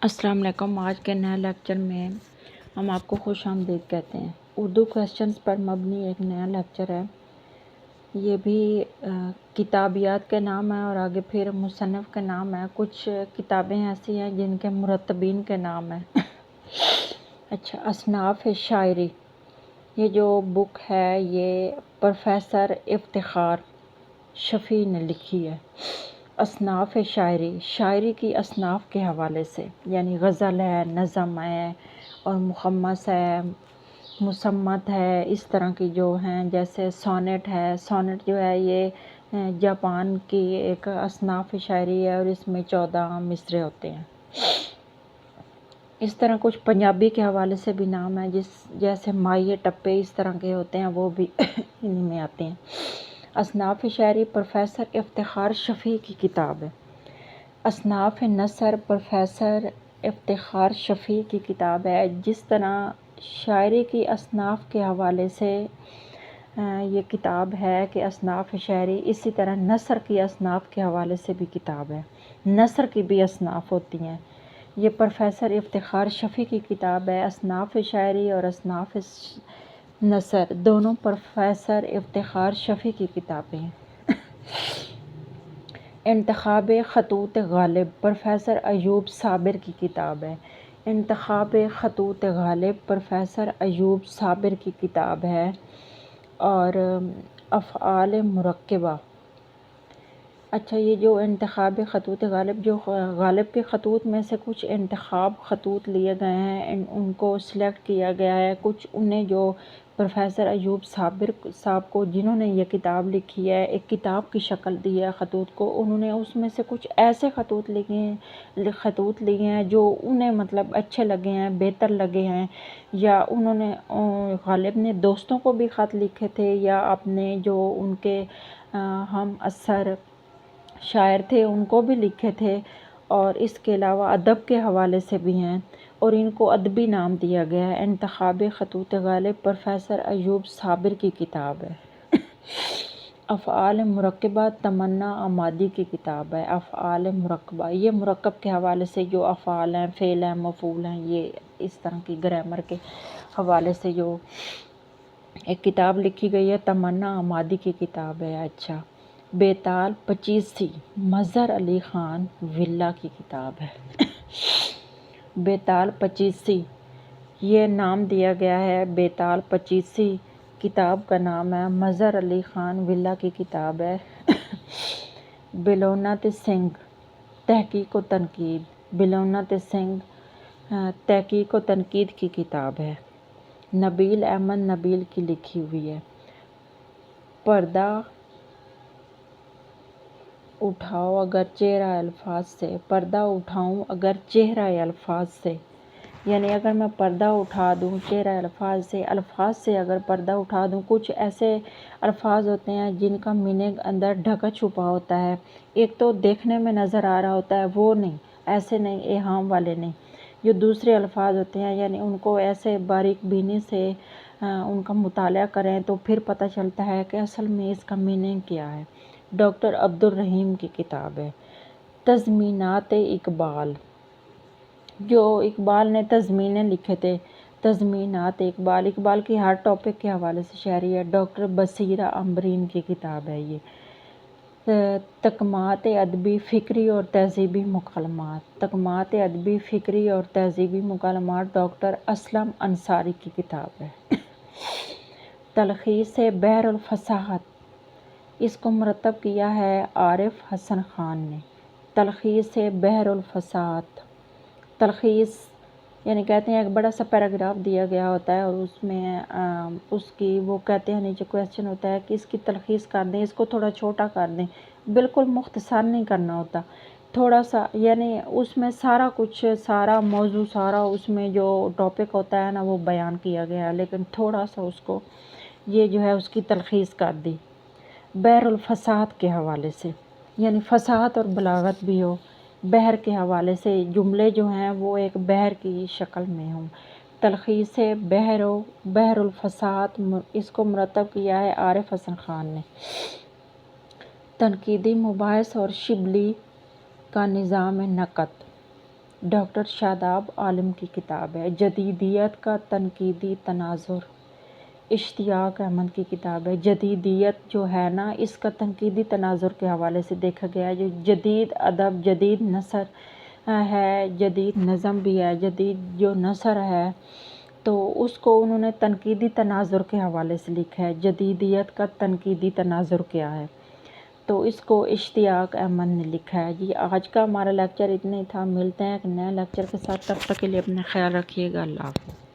السلام علیکم۔ آج کے نئے لیکچر میں ہم آپ کو خوش آمدید کہتے ہیں۔ اردو کویسچنز پر مبنی ایک نیا لیکچر ہے۔ یہ بھی کتابیات کے نام ہے اور آگے پھر مصنف کے نام ہے۔ کچھ کتابیں ایسی ہیں جن کے مرتبین کے نام ہیں۔ اچھا، اصناف شاعری، یہ جو بک ہے یہ پروفیسر افتخار شفیع نے لکھی ہے۔ اصناف شاعری، شاعری کی اصناف کے حوالے سے، یعنی غزل ہے، نظم ہے اور مخمس ہے، مصمت ہے، اس طرح کی جو ہیں، جیسے سونٹ ہے۔ سونٹ جو ہے یہ جاپان کی ایک اصناف شاعری ہے اور اس میں 14 مصرعے ہوتے ہیں۔ اس طرح کچھ پنجابی کے حوالے سے بھی نام ہے، جیسے مائے ٹپے اس طرح کے ہوتے ہیں، وہ بھی ان میں آتے ہیں۔ اصناف شاعری پروفیسر افتخار شفیع کی کتاب ہے۔ اصناف نثر پروفیسر افتخار شفیع کی کتاب ہے۔ جس طرح شاعری کی اصناف کے حوالے سے یہ کتاب ہے کہ اصناف شاعری، اسی طرح نثر کی اصناف کے حوالے سے بھی کتاب ہے۔ نثر کی بھی اصناف ہوتی ہیں۔ یہ پروفیسر افتخار شفیع کی کتاب ہے۔ اصناف شاعری اور اصناف نثر دونوں پروفیسر افتخار شفیع کی کتابیں ہیں۔ انتخاب خطوط غالب پروفیسر ایوب صابر کی کتاب ہے۔ انتخاب خطوط غالب پروفیسر ایوب صابر کی کتاب ہے۔ اور افعال مرکبہ، اچھا، یہ جو انتخاب خطوط غالب، جو غالب کے خطوط میں سے کچھ انتخاب خطوط لیے گئے ہیں، ان کو سلیکٹ کیا گیا ہے۔ کچھ انہیں جو پروفیسر ایوب صابر صاحب کو، جنہوں نے یہ کتاب لکھی ہے، ایک کتاب کی شکل دی ہے خطوط کو، انہوں نے اس میں سے کچھ ایسے خطوط لیے ہیں جو انہیں مطلب اچھے لگے ہیں، بہتر لگے ہیں، یا انہوں نے غالب نے دوستوں کو بھی خط لکھے تھے، یا اپنے جو ان کے ہم اثر شاعر تھے ان کو بھی لکھے تھے، اور اس کے علاوہ ادب کے حوالے سے بھی ہیں، اور ان کو ادبی نام دیا گیا ہے۔ انتخاب خطوط غالب پروفیسر ایوب صابر کی کتاب ہے۔ افعال مرکبہ تمنا عمادی کی کتاب ہے۔ افعال مرکبہ، یہ مرکب کے حوالے سے جو افعال ہیں، فعل ہیں، مفعول ہیں، یہ اس طرح کی گرامر کے حوالے سے جو ایک کتاب لکھی گئی ہے، تمنا عمادی کی کتاب ہے۔ اچھا، بیتال پچیسی مظہر علی خان ولا کی کتاب ہے۔ بیتال پچیسی، یہ نام دیا گیا ہے بیتال پچیسی، کتاب کا نام ہے، مظہر علی خان ولا کی کتاب ہے۔ بلونت سنگھ تحقیق و تنقید، بلونت سنگھ تحقیق و تنقید کی کتاب ہے۔ نبیل احمد نبیل کی لکھی ہوئی ہے۔ پردہ اٹھاؤ اگر چہرہ الفاظ سے، پردہ اٹھاؤں اگر چہرہ الفاظ سے، یعنی اگر میں پردہ اٹھا دوں چہرہ الفاظ سے اگر پردہ اٹھا دوں، کچھ ایسے الفاظ ہوتے ہیں جن کا میننگ اندر ڈھکا چھپا ہوتا ہے، ایک تو دیکھنے میں نظر آ رہا ہوتا ہے، وہ نہیں، ایسے نہیں، ایہام والے نہیں، جو دوسرے الفاظ ہوتے ہیں، یعنی ان کو ایسے باریک بینی سے ان کا مطالعہ کریں تو پھر پتہ چلتا ہے کہ اصل میں اس کا میننگ کیا ہے۔ ڈاکٹر عبد الرحیم کی کتاب ہے۔ تضمینات اقبال، جو اقبال نے تضمینے لکھے تھے، تضمینات اقبال، اقبال کی ہر ٹاپک کے حوالے سے شاعری ہے۔ ڈاکٹر بصیرہ امبرین کی کتاب ہے یہ۔ تکمات ادبی فکری اور تہذیبی مکالمات، تکمات ادبی فکری اور تہذیبی مکالمات، ڈاکٹر اسلم انصاری کی کتاب ہے۔ تلخیص بحر الفصاحت، اس کو مرتب کیا ہے عارف حسن خان نے۔ تلخیص بحر الفصاحت، تلخیص یعنی کہتے ہیں ایک بڑا سا پیراگراف دیا گیا ہوتا ہے اور اس میں اس کی وہ کہتے ہیں نیچے کویسچن ہوتا ہے کہ اس کی تلخیص کر دیں، اس کو تھوڑا چھوٹا کر دیں، بالکل مختصر نہیں کرنا ہوتا، تھوڑا سا، یعنی اس میں سارا کچھ، سارا موضوع، سارا اس میں جو ٹاپک ہوتا ہے نا وہ بیان کیا گیا ہے، لیکن تھوڑا سا اس کو یہ جو ہے اس کی تلخیص کر دی بحر الفصاحت کے حوالے سے، یعنی فصاحت اور بلاغت بھی ہو، بحر کے حوالے سے جملے جو ہیں وہ ایک بحر کی شکل میں ہوں۔ تلخیص بحر الفصاحت، اس کو مرتب کیا ہے عارف حسن خان نے۔ تنقیدی مباحث اور شبلی کا نظام نقد، ڈاکٹر شاداب عالم کی کتاب ہے۔ جدیدیت کا تنقیدی تناظر، اشتیاق احمد کی کتاب ہے۔ جدیدیت جو ہے نا، اس کا تنقیدی تناظر کے حوالے سے دیکھا گیا ہے۔ جو جدید ادب، جدید نثر ہے، جدید نظم بھی ہے، جدید جو نثر ہے، تو اس کو انہوں نے تنقیدی تناظر کے حوالے سے لکھا ہے۔ جدیدیت کا تنقیدی تناظر کیا ہے، تو اس کو اشتیاق احمد نے لکھا ہے جی۔ آج کا ہمارا لیکچر اتنا ہی تھا، ملتے ہیں ایک نئے لیکچر کے ساتھ، تب تک کے لیے اپنا خیال رکھیے گا، اللہ حافظ۔